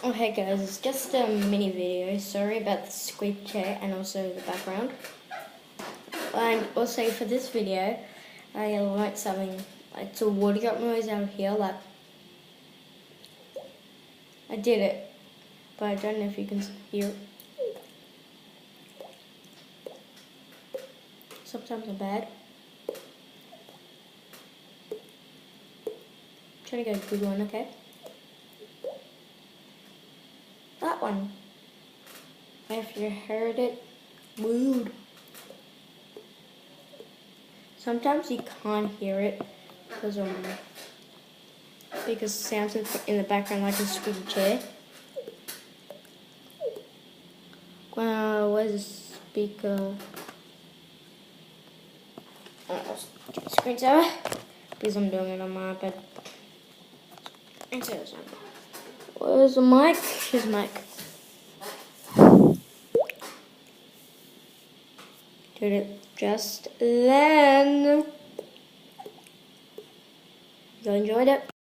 Oh hey guys, it's just a mini video. Sorry about the squeak chair and also the background. And also for this video, I learnt something. It's a water drop noise out here. Like I did it, but I don't know if you can hear it. Sometimes I'm bad. Try to get a good one, okay? That one. If you heard it, rude. Sometimes you can't hear it because sounds in the background like a squeaky chair. Where's the speaker? Screensaver, because I'm doing it on my iPad. Where's the mic? Here's the mic. Did it just then. You enjoyed it?